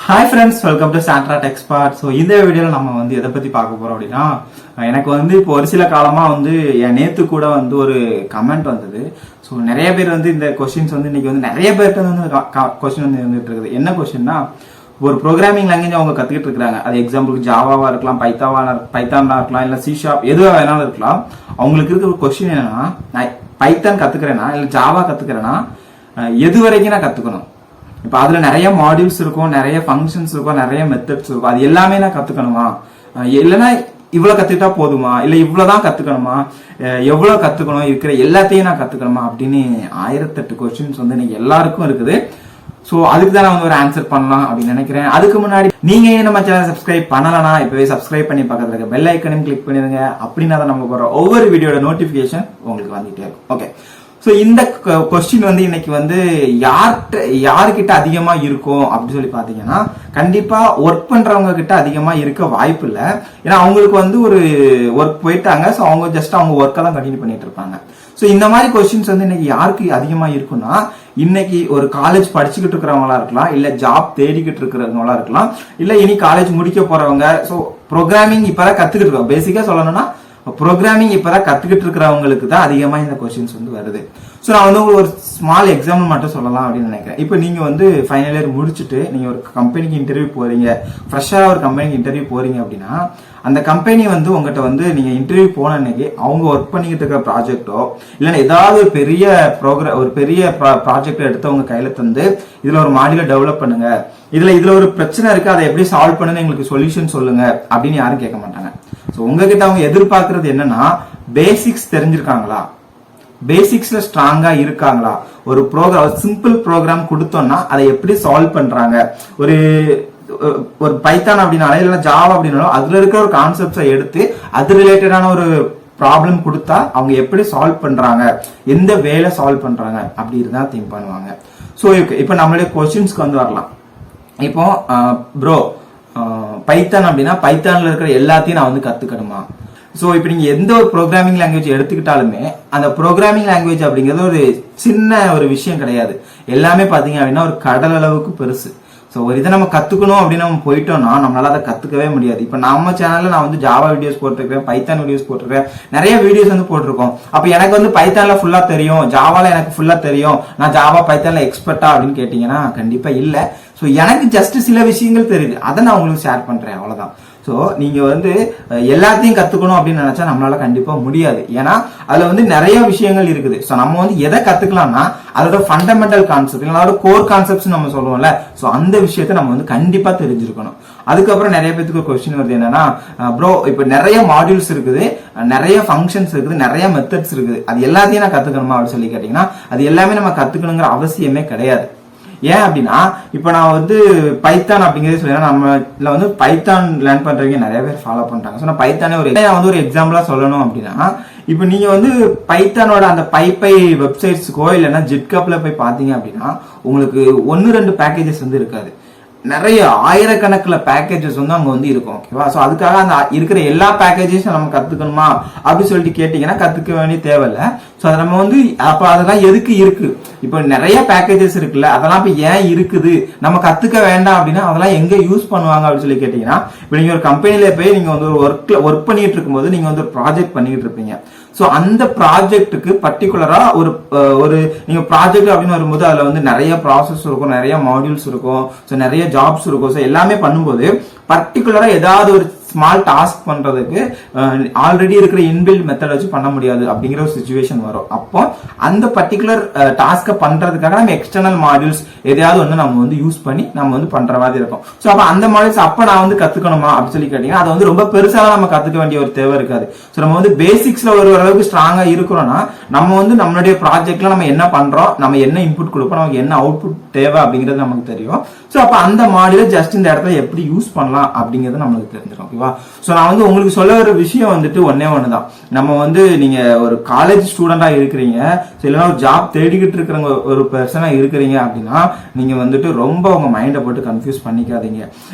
Hi friends, welcome to SANTRA TECHSPOT. So இந்த வீடியோல நம்ம எதை பத்தி பார்க்க போறோம் அப்படின்னா, எனக்கு இப்போ ஒரு சில காலமா என் நேத்து கூட ஒரு கமெண்ட் வந்தது. ஸோ நிறைய பேர் இந்த கொஸ்டின்ஸ் இன்னைக்கு நிறைய பேர்கிட்ட கொஸ்டின் வந்துட்டு இருக்குது. என்ன கொஸ்டின்னா, ஒரு ப்ரோக்ராமிங் லாங்குவேஜ் அவங்க கத்துக்கிட்டு இருக்காங்க. அது எக்ஸாம்பிளுக்கு ஜாவாவா இருக்கலாம், பைத்தானா இருக்கலாம், இல்ல C# எதுவா வேணாலும் இருக்கலாம். அவங்களுக்கு இருக்கிற ஒரு கொஸ்டின் என்னன்னா, நான் பைத்தான் கத்துக்கிறேன்னா இல்ல ஜாவா கத்துக்கிறேன்னா எது வரைக்கும் நான் கத்துக்கணும்? இப்ப அதுல நிறைய மாடியூல்ஸ் இருக்கும், நிறைய ஃபங்க்ஷன்ஸ் இருக்கும், நிறைய மெத்தட்ஸ் இருக்கும். அது எல்லாமே நான் கத்துக்கணுமா, இல்லைன்னா இவ்வளவு கத்துக்கிட்டா போதுமா, இல்ல இவ்வளவுதான் கத்துக்கணுமா, எவ்வளவு கத்துக்கணும், இருக்கிற எல்லாத்தையும் நான் கத்துக்கணுமா அப்படின்னு 1008 கொஸ்டின்ஸ் இன்னைக்கு எல்லாருக்கும் இருக்குது. சோ அதுக்கு தான் நான் ஒரு ஆன்சர் பண்ணலாம் அப்படின்னு நினைக்கிறேன். அதுக்கு முன்னாடி நீங்க நம்ம சேனல் சப்ஸ்கிரைப் பண்ணலனா இப்பவே சப்ஸ்கிரைப் பண்ணி பக்கத்துல இருக்க பெல் ஐக்கனையும் கிளிக் பண்ணிடுங்க. அப்படின்னா தான் நம்ம போற ஒவ்வொரு வீடியோட நோட்டிபிகேஷன் உங்களுக்கு வந்துட்டே இருக்கும். ஓகே, சோ இந்த கொஸ்டின் இன்னைக்கு யாருக்கிட்ட அதிகமா இருக்கும் அப்படின்னு சொல்லி பாத்தீங்கன்னா, கண்டிப்பா ஒர்க் பண்றவங்க கிட்ட அதிகமா இருக்க வாய்ப்பு இல்லை. ஏன்னா அவங்களுக்கு ஒரு ஒர்க் போயிட்டாங்க. சோ அவங்க ஜஸ்ட் அவங்க ஒர்க்கை தான் கண்டினியூ பண்ணிட்டு இருப்பாங்க. சோ இந்த மாதிரி கொஸ்டின்ஸ் இன்னைக்கு யாருக்கு அதிகமா இருக்குன்னா, இன்னைக்கு ஒரு காலேஜ் படிச்சுக்கிட்டு இருக்கிறவங்களா இருக்கலாம், இல்ல ஜாப் தேடிக்கிட்டு இருக்கிறவங்களா இருக்கலாம், இல்ல இனி காலேஜ் முடிக்க போறவங்க. சோ ப்ரோக்ராமிங் இப்பதான் கத்துக்கிட்டு இருக்கோம். பேசிக்கா சொல்லணும்னா ப்ரோக்ராமிங் இப்பதான் கத்துக்கிட்டு இருக்கிறவங்களுக்கு தான் அதிகமா இந்த கொஸ்டின்ஸ் வருது. சோ நான் உங்களுக்கு ஒரு ஸ்மால் எக்ஸாம்பிள் மட்டும் சொல்லலாம் அப்படின்னு நினைக்கிறேன். இப்போ நீங்க ஃபைனல் இயர் முடிச்சுட்டு நீங்க ஒரு கம்பெனிக்கு இன்டர்வியூ போறீங்க, ஃப்ரெஷ்ஷா ஒரு கம்பெனிக்கு இன்டர்வியூ போறீங்க அப்படின்னா, அந்த கம்பெனி உங்ககிட்ட நீங்க இன்டர்வியூ போன அன்னைக்கு அவங்க ஒர்க் பண்ணிக்கிட்டு இருக்கிற ப்ராஜெக்டோ இல்லைன்னா ஏதாவது ஒரு பெரிய ப்ராஜெக்ட் எடுத்து அவங்க கையில தந்து இதுல ஒரு மாடியூலை டெவலப் பண்ணுங்க, இதுல ஒரு பிரச்சனை இருக்கு, அதை எப்படி சால்வ் பண்ணுன்னு எங்களுக்கு சொல்யூஷன் சொல்லுங்க அப்படின்னு யாரும் கேட்க மாட்டாங்க. சோ உங்ககிட்ட அவங்க எதிர்பார்க்கறது என்னன்னா, பேசிக்ஸ் தெரிஞ்சிருக்காங்களா, பேசிக்ஸ்ல ஸ்ட்ராங்கா இருக்காங்களா, ஒரு சிம்பிள் ப்ரோக்ராம் கொடுத்தோம்னா அதை எப்படி சால்வ் பண்றாங்க, ஒரு பைத்தான் அப்படின்னாலும் இல்ல ஜாவா அப்படின்னாலும் அதுல இருக்கிற ஒரு கான்செப்ட்ஸை எடுத்து அது ரிலேட்டடான ஒரு ப்ராப்ளம் கொடுத்தா அவங்க எப்படி சால்வ் பண்றாங்க, எந்த வேலை சால்வ் பண்றாங்க அப்படி இருந்தா திங்க் பண்ணுவாங்க. சோ இப்போ நம்மளுடைய கொஸ்டின்ஸ்க்கு வரலாம். இப்போ ப்ரோ பைத்தான் அப்படின்னா பைத்தான்ல இருக்கிற எல்லாத்தையும் நான் கத்துக்கணுமா? சோ இப்ப நீங்க எந்த ஒரு ப்ரோக்ராமிங் லாங்குவேஜ் எடுத்துக்கிட்டாலுமே அந்த ப்ரோக்ராமிங் லாங்குவேஜ் அப்படிங்கிறது ஒரு சின்ன ஒரு விஷயம் கிடையாது. எல்லாமே பாத்தீங்க அப்படின்னா ஒரு கடல் அளவுக்கு பெருசு. சோ ஒரு இதை நம்ம கத்துக்கணும் அப்படின்னு நம்ம போயிட்டோம்னா நம்மளால அதை கத்துக்கவே முடியாது. இப்ப நம்ம சேனல்ல நான் ஜாவா வீடியோஸ் போட்டிருக்கேன், பைத்தான் வீடியோஸ் போட்டிருக்கேன், நிறைய வீடியோஸ் போட்டிருக்கோம். அப்ப எனக்கு பைத்தான்ல ஃபுல்லா தெரியும், ஜாவால எனக்கு ஃபுல்லா தெரியும், நான் ஜாவா பைத்தான்ல எக்ஸ்பர்ட்டா அப்படின்னு கேட்டீங்கன்னா கண்டிப்பா இல்ல. சோ எனக்கு ஜஸ்ட் சில விஷயங்கள் தெரியுது, அதை நான் உங்களுக்கு ஷேர் பண்றேன், அவ்வளவுதான். சோ நீங்க எல்லாத்தையும் கத்துக்கணும் அப்படின்னு நினைச்சா நம்மளால கண்டிப்பா முடியாது. ஏன்னா அதுல நிறைய விஷயங்கள் இருக்குது. சோ நம்ம எதை கத்துக்கலாம்னா அதோட ஃபண்டமெண்டல் கான்செப்ட் இல்ல கோர் கான்செப்ட்ஸ் நம்ம சொல்லுவோம்ல, சோ அந்த விஷயத்தை நம்ம கண்டிப்பா தெரிஞ்சிருக்கணும். அதுக்கப்புறம் நிறைய பேருக்கு ஒரு கொஸ்டின் வருது என்னன்னா, ப்ரோ இப்ப நிறைய மாடியூல்ஸ் இருக்குது, நிறைய ஃபங்க்ஷன்ஸ் இருக்குது, நிறைய மெத்தட்ஸ் இருக்குது, அது எல்லாத்தையும் நான் கத்துக்கணுமா அப்படின்னு சொல்லி கேட்டீங்கன்னா அது எல்லாமே நம்ம கத்துக்கணுங்கிற அவசியமே கிடையாது. ஏன் அப்படின்னா இப்ப நான் பைத்தான் அப்படிங்கிறது சொல்லி நம்மள பைத்தான் லேர்ன் பண்றவங்க நிறைய பேர் ஃபாலோ பண்றாங்க. நான் பைத்தானே ஒரு எக்ஸாம்பிளா சொல்லணும் அப்படின்னா, இப்ப நீங்க பைத்தானோட அந்த பைப்பை வெப்சைட்ஸுக்கோ இல்லைன்னா ஜிட்கப்ல போய் பாத்தீங்க அப்படின்னா உங்களுக்கு 1-2 பேக்கேஜஸ் இருக்காது, நிறைய ஆயிரக்கணக்கில் பேக்கேஜஸ் அங்க இருக்கும். ஓகேவா? சோ அதுக்காக அந்த இருக்கிற எல்லா பேக்கேஜஸும் நம்ம கத்துக்கணுமா அப்படின்னு சொல்லிட்டு கேட்டீங்கன்னா கத்துக்க வேண்டிய தேவையில்லை. சோ அதை நம்ம அப்ப அதெல்லாம் எதுக்கு இருக்கு? இப்ப நிறைய பேக்கேஜஸ் இருக்குல்ல, அதெல்லாம் இப்ப ஏன் இருக்குது, நம்ம கத்துக்க வேண்டாம் அப்படின்னா அதெல்லாம் எங்க யூஸ் பண்ணுவாங்க அப்படின்னு சொல்லி கேட்டீங்கன்னா, இப்ப நீங்க ஒரு கம்பெனில போய் நீங்க ஒரு ஒர்க் பண்ணிட்டு இருக்கும்போது நீங்க ஒரு ப்ராஜெக்ட் பண்ணிட்டு இருப்பீங்க. சோ அந்த ப்ராஜெக்ட்டுக்கு பர்டிகுலரா ஒரு நீங்க ப்ராஜெக்ட் அப்படின்னு வரும்போது அதுல நிறைய ப்ராசஸ் இருக்கும், நிறைய மாடியூல்ஸ் இருக்கும், சோ நிறைய ஜாப்ஸ் இருக்கும். சோ எல்லாமே பண்ணும்போது பர்டிகுலரா ஏதாவது ஒரு ஸ்மால் டாஸ்க் பண்றதுக்கு ஆல்ரெடி இருக்கிற இன்பில்ட் மெத்தட் வச்சு பண்ண முடியாது அப்படிங்கிற ஒரு சிச்சுவேஷன் வரும். அப்போ அந்த பர்டிகுலர் டாஸ்க பண்றதுக்காக நம்ம எக்ஸ்டர்னல் மாடியூல்ஸ் எதையாவது நம்ம யூஸ் பண்ணி நம்ம பண்ற மாதிரி இருக்கும். சோ அப்ப அந்த மாடியூல்ஸ் அப்ப நான் கத்துக்கணுமா அப்படின்னு சொல்லி கேட்டீங்கன்னா அது ரொம்ப பெருசா நம்ம கத்துக்க வேண்டிய ஒரு தேவை இருக்காது. சோ நம்ம பேசிக்ஸ்ல ஓரளவுக்கு ஸ்ட்ராங்கா இருக்கிறோம்னா நம்ம நம்மளுடைய ப்ராஜெக்ட்ல நம்ம என்ன பண்றோம், நம்ம என்ன இன்புட் கொடுப்போம், நமக்கு என்ன அவுட்புட் தேவை அப்படிங்கிறது நமக்கு தெரியும். சோ அப்ப அந்த மாடியூல ஜஸ்ட் இந்த இடத்துல எப்படி யூஸ் பண்ணலாம் அப்படிங்கிறது நமக்கு தெரிஞ்சிடும். ஓகேவா. ஸோ நான் வந்து உங்களுக்கு சொல்ல வர விஷயம் வந்துட்டு ஒன்று தான். நம்ம வந்து நீங்க ஒரு காலேஜ் ஸ்டூடெண்டா இருக்கிறீங்க, இல்லைன்னா ஒரு ஜாப் தேடிக்கிட்டு இருக்கிறவங்க ஒரு பர்சனா இருக்கிறீங்க அப்படின்னா நீங்க வந்துட்டு ரொம்ப உங்க மைண்டை போட்டு கன்ஃபியூஸ் பண்ணிக்காதீங்க.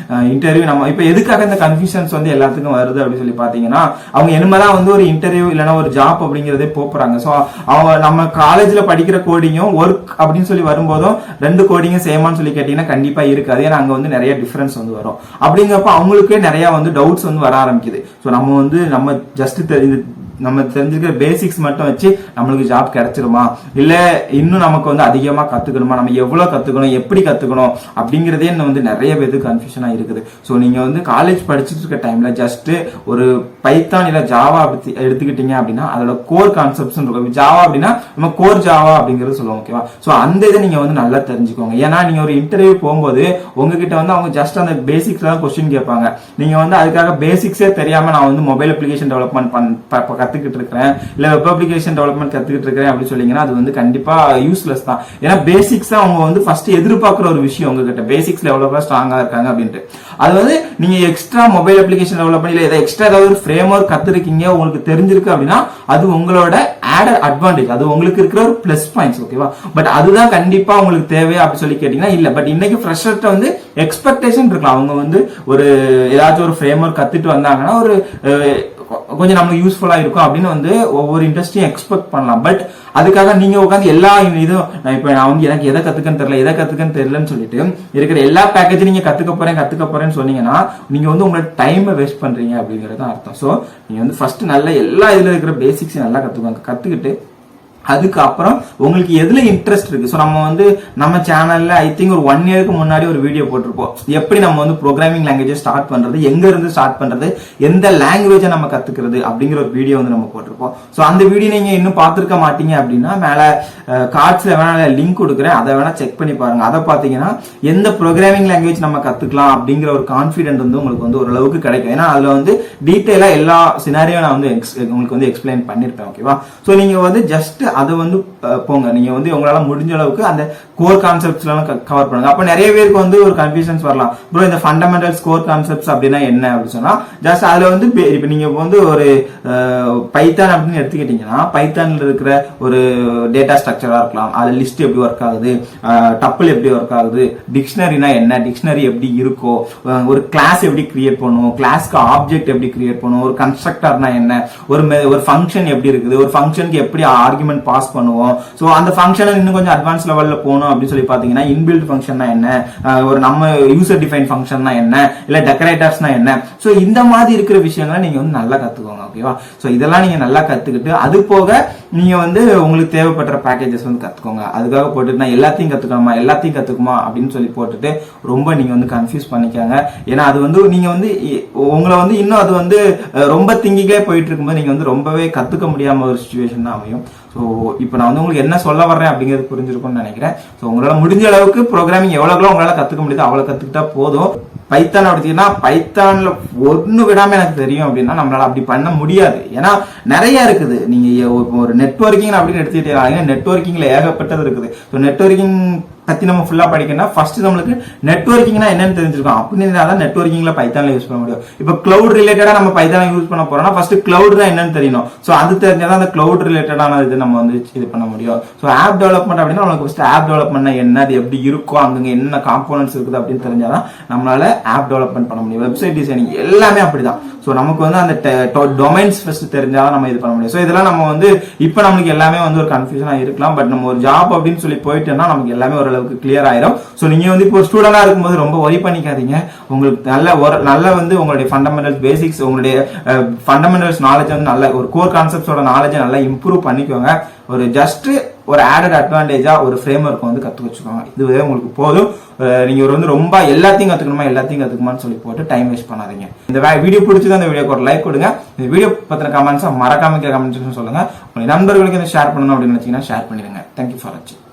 இன்டர்வியூ நம்ம இப்ப எதுக்காக இந்த கன்ஃபியூஷன்ஸ் வந்து எல்லாத்துக்கும் வருது அப்படின்னு சொல்லி பாத்தீங்கன்னா, அவங்க என்னதான் வந்து ஒரு இன்டர்வியூ இல்லைன்னா ஒரு ஜாப் அப்படிங்கறதே போறாங்க. ஸோ அவங்க நம்ம காலேஜ்ல படிக்கிற கோடிங்கும் ஒர்க் அப்படின்னு சொல்லி வரும்போதும் 2 கோடிங்கும் சேமான்னு சொல்லி கேட்டீங்கன்னா கண்டிப்பா இருக்காது. ஏன்னா அங்க வந்து நிறைய டிஃபரன்ஸ் வந்து வரும். அப்படிங்கிறப்ப அவங்களுக்கே நிறைய வந்து டவுட்ஸ் வந்து வர ஆரம்பிக்குது. ஸோ நம்ம ஜஸ்ட் நம்ம தெரிஞ்சுக்கிற பேசிக்ஸ் மட்டும் வச்சு நம்மளுக்கு ஜாப் கிடைச்சிருமா, இல்ல இன்னும் நமக்கு வந்து அதிகமா கத்துக்கணுமா, நம்ம எவ்வளவு கத்துக்கணும், எப்படி கத்துக்கணும் அப்படிங்கறதே வந்து நிறைய பேருக்கு கன்ஃபியூஷனா இருக்குது. ஸோ நீங்க வந்து காலேஜ் படிச்சுட்டு இருக்க டைம்ல ஜஸ்ட் ஒரு பைத்தான் இல்ல ஜாவா எடுத்துக்கிட்டீங்க அப்படின்னா அதோட கோர் கான்செப்ட்ஸ் இருக்கும். ஜாவா அப்படின்னா நம்ம கோர் ஜாவா அப்படிங்கறது சொல்லுவோம். ஓகேவா. ஸோ அந்த இதை நீங்க வந்து நல்லா தெரிஞ்சுக்கோங்க. ஏன்னா நீங்க ஒரு இன்டர்வியூ போகும்போது உங்ககிட்ட வந்து அவங்க ஜஸ்ட் அந்த பேசிக்ஸ் தான் கொஸ்டின் கேட்பாங்க. நீங்க வந்து அதுக்காக பேசிக்ஸே தெரியாம நான் வந்து மொபைல் அப்ளிகேஷன் டெவலப்மெண்ட் கத்துக்கிட்டு இருக்கிறேன், இல்ல வெப் அப்ளிகேஷன் டெவலப்மெண்ட் கத்துக்கிட்டு இருக்கிறேன் அப்படின்னு சொன்னீங்கன்னா அது வந்து கண்டிப்பா யூஸ்லெஸ் தான். ஏன்னா பேசிக்ஸ் தான் அவங்க வந்து ஃபர்ஸ்ட் எதிர்பார்க்கிற ஒரு விஷயம். உங்ககிட்ட பேசிக்ஸ்ல எவ்வளவு ஸ்ட்ராங்கா இருக்காங்க அப்படின்ட்டு. அது வந்து நீங்க எக்ஸ்ட்ரா மொபைல் அப்ளிகேஷன் டெவலப்மெண்ட் இல்ல எக்ஸ்ட்ரா ஏதாவது ஒரு ஃப்ரேம் ஒர்க் கத்துருக்கீங்க, உங்களுக்கு தெரிஞ்சிருக்கு அப்படின்னா அது உங்களோட ஆடட் அட்வான்டேஜ், அது உங்களுக்கு இருக்கிற ஒரு பிளஸ் பாயிண்ட்ஸ். ஓகேவா. பட் அதுதான் கண்டிப்பா உங்களுக்கு தேவை அப்படின்னு சொல்லி கேட்டீங்கன்னா இல்ல. பட் இன்னைக்கு ஃப்ரெஷர்ட்ட வந்து எக்ஸ்பெக்டேஷன் இருக்கலாம். அவங்க வந்து ஒரு ஏதாச்சும் ஒரு ஃப்ரேம் ஒர்க் கத்துட்டு வந்தாங்கன்னா ஒரு கொஞ்சம் நமக்கு யூஸ்ஃபுல்லா இருக்கும் அப்படின்னு வந்து ஒவ்வொரு இண்டஸ்ட்ரியும் எக்ஸ்பெக்ட் பண்ணலாம். பட் அதுக்காக நீங்க உட்காந்து எல்லா இதுவும் நான் வந்து எனக்கு எதை கத்துக்கன்னு தெரியலன்னு சொல்லிட்டு இருக்கிற எல்லா பேக்கேஜும் நீங்க கத்துக்க போறேன்னு சொன்னீங்கன்னா நீங்க வந்து உங்களோட டைமை வேஸ்ட் பண்றீங்க அப்படிங்கறது அர்த்தம். சோ நீங்க வந்து ஃபர்ஸ்ட் நல்ல எல்லா இதுல இருக்கிற பேசிக்ஸ் நல்லா கத்துக்கிட்டு அதுக்கப்புறம் உங்களுக்கு எதுல இன்ட்ரெஸ்ட் இருக்கு. ஸோ நம்ம வந்து நம்ம சேனல்ல ஐ திங்க் ஒரு 1 இயருக்கு முன்னாடி ஒரு வீடியோ போட்டிருப்போம். எப்படி நம்ம வந்து ப்ரோக்ராமிங் லாங்குவேஜ் ஸ்டார்ட் பண்றது, எங்க இருந்து ஸ்டார்ட் பண்றது, எந்த லாங்குவேஜை நம்ம கத்துக்கிறது அப்படிங்கிற ஒரு வீடியோ வந்து நம்ம போட்டிருப்போம். ஸோ அந்த வீடியோ நீங்க இன்னும் பார்த்திருக்க மாட்டீங்க அப்படின்னா மேல கார்ட்ஸ்ல வேணா லிங்க் கொடுக்குறேன், அதை வேணா செக் பண்ணி பாருங்க. அதை பாத்தீங்கன்னா எந்த ப்ரோக்ராமிங் லாங்குவேஜ் நம்ம கத்துக்கலாம் அப்படிங்கிற ஒரு கான்பிடென்ட் வந்து உங்களுக்கு வந்து ஓரளவுக்கு கிடைக்கும். ஏன்னா அதுல வந்து டீட்டெயிலா எல்லா சினாரியோ நான் வந்து உங்களுக்கு வந்து எக்ஸ்பிளைன் பண்ணிருப்பேன். ஓகேவா. ஸோ நீங்க வந்து ஜஸ்ட் அது வந்து போங்க. நீங்க வந்து உங்களால முடிஞ்ச அளவுக்கு அந்த கோர் கான்செப்ட்ஸ் எல்லாம் கவர் பண்ணுங்க. அப்ப நிறைய பேருக்கு வந்து ஒரு கன்ஃபியூஷன்ஸ் வரலாம். ப்ரோ இந்த ஃபண்டமெண்டல்ஸ் கோர் கான்செப்ட்ஸ் அப்படின்னா என்ன அப்படின்னு சொன்னா ஜஸ்ட் அதுல வந்து இப்ப நீங்க வந்து ஒரு பைத்தான் அப்படின்னு எடுத்துக்கிட்டீங்கன்னா பைத்தான்ல இருக்கிற ஒரு டேட்டா ஸ்ட்ரக்சரா இருக்கலாம், அது லிஸ்ட் எப்படி ஒர்க் ஆகுது, டப்பிள் எப்படி ஒர்க் ஆகுது, டிக்ஷனரினா என்ன, டிக்ஷனரி எப்படி இருக்கோ, ஒரு கிளாஸ் எப்படி கிரியேட் பண்ணுவோம், கிளாஸ்க்கு ஆப்ஜெக்ட் எப்படி கிரியேட் பண்ணுவோம், ஒரு கன்ஸ்ட்ரக்டர்னா என்ன, ஒரு ஃபங்க்ஷன் எப்படி இருக்குது, ஒரு ஃபங்க்ஷனுக்கு எப்படி ஆர்குமெண்ட் பாஸ் பண்ணுவோம். சோ அந்த ஃபங்க்ஷனை இன்னும் கொஞ்சம் அட்வான்ஸ் லெவல்ல போகணும் அப்படின்னு சொல்லி பாத்தீங்கன்னா இன்பில்ட் ஃபங்க்ஷன்னா என்ன, ஒரு நம்ம யூசர் டிஃபைன் ஃபங்க்ஷன்னா என்ன, இல்ல டெக்கரேட்டர்ஸ்னா என்ன. சோ இந்த மாதிரி இருக்கிற விஷயங்களை நீங்க வந்து நல்லா கத்துக்கோங்க. ஓகேவா. சோ இதெல்லாம் நீங்க நல்லா கத்துக்கிட்டு அது போக நீங்க வந்து உங்களுக்கு தேவைப்படுற பேக்கேஜஸ் வந்து கத்துக்கோங்க. அதுக்காக போட்டுட்டு நான் எல்லாத்தையும் கத்துக்குமா அப்படின்னு சொல்லி போட்டுட்டு ரொம்ப நீங்க வந்து கன்ஃபியூஸ் பண்ணிக்காங்க. ஏன்னா அது வந்து நீங்க வந்து உங்களை வந்து இன்னும் அது வந்து ரொம்ப திங்கிங்கே போயிட்டு இருக்கும்போது நீங்க வந்து ரொம்பவே கத்துக்க முடியாம ஒரு சிச்சுவேஷன் தான் அமையும். ஸோ இப்போ நான் வந்து உங்களுக்கு என்ன சொல்ல வர்றேன் அப்படிங்கிறது புரிஞ்சிருக்கும்னு நினைக்கிறேன். ஸோ உங்களால முடிஞ்ச அளவுக்கு ப்ரோக்ராமிங் எவ்வளவு உங்களால கத்துக்க முடியுது அவ்வளோ கத்துக்கிட்டா போதும். பைத்தான் அப்படின்னா பைத்தான்ல ஒன்னு விடாம எனக்கு தெரியும் அப்படின்னா நம்மளால அப்படி பண்ண முடியாது. ஏன்னா நிறைய இருக்குது. நீங்க ஒரு நெட்வொர்க்கிங் அப்படின்னு எடுத்துக்கிட்டீங்கன்னா நெட்வொர்க்கிங்ல ஏகப்பட்டது இருக்குது. ஸோ நெட்வொர்க்கிங் பத்தி நம்ம ஃபுல்லா படிக்கணும். ஃபர்ஸ்ட் நம்மளுக்கு நெட்வொர்க்கிங்னா என்னன்னு தெரிஞ்சிருக்கும். அப்படின்னா நெட்வொர்க்கிங்ல பைத்தான்ல யூஸ் பண்ண முடியும். இப்போ கிளவுட் ரிலேட்டடா நம்ம பைத்தான யூஸ் பண்ண போறோம்னா ஃபர்ஸ்ட் கிளவுட் தான் என்னன்னு தெரியணும். ஸோ அது தெரிஞ்சாதான் அந்த கிளவுட் ரிலேட்டடான இது நம்ம வந்து இது பண்ண முடியும். ஸோ ஆப் டெவலப்மெண்ட் அப்படின்னா நமக்கு ஃபர்ஸ்ட் ஆப் டெவலப்மெண்ட்னா என்ன, அது எப்படி இருக்கும், அங்க என்ன காம்போனன்ட்ஸ் இருக்குது அப்படின்னு தெரிஞ்சாதான் நம்மளால ஆப் டெவலப்மெண்ட் பண்ண முடியும். வெப்சைட் டிசைனிங் எல்லாமே அப்படிதான். ஸோ நமக்கு வந்து அந்த டொமைன்ஸ் ஃபர்ஸ்ட் தெரிஞ்சாதான் நம்ம இது பண்ண முடியும். ஸோ இதெல்லாம் நம்ம வந்து இப்போ நமக்கு எல்லாமே வந்து ஒரு கன்ஃபியூஷனா இருக்கலாம். பட் நம்ம ஒரு ஜாப் அப்படின்னு சொல்லி போயிட்டோம்னா நமக்கு எல்லாமே ஓரளவுக்கு கிளியர் ஆயிரும். ஸோ நீங்க வந்து இப்போ ஸ்டூடெண்டா இருக்கும்போது ரொம்ப ஒரி பண்ணிக்காதீங்க. உங்களுக்கு நல்ல வந்து உங்களுடைய ஃபண்டமெண்டல்ஸ் பேசிக்ஸ், உங்களுடைய ஃபண்டமெண்டல்ஸ் நாலேஜ் வந்து நல்ல ஒரு கோர் கான்செப்ட்ஸோட நாலேஜை நல்லா இம்ப்ரூவ் பண்ணிக்கோங்க. ஒரு ஜஸ்ட் ஒரு ஆடட் அட்வான்டேஜா ஒரு ஃப்ரேம் ஒர்க் வந்து கத்து வச்சுக்கோங்க. இதுவே உங்களுக்கு போதும். நீங்க ஒரு ரொம்ப எல்லாத்தையும் கத்துக்குமான்னு சொல்லி போட்டு டைம் வேஸ்ட் பண்ணாதீங்க. இந்த வீடியோ பிடிச்சது அந்த வீடியோக்கு ஒரு லைக் கொடுங்க. இந்த வீடியோ பத்தின கமெண்ட்ஸை மறக்காம கமெண்ட் செக்ஷன் சொல்லுங்க. உங்க நண்பர்களுக்கு ஷேர் பண்ணணும் அப்படின்னு நினைச்சீங்கன்னா ஷேர் பண்ணிடுங்க. தேங்க்யூ ஃபார் வாட்சிங்.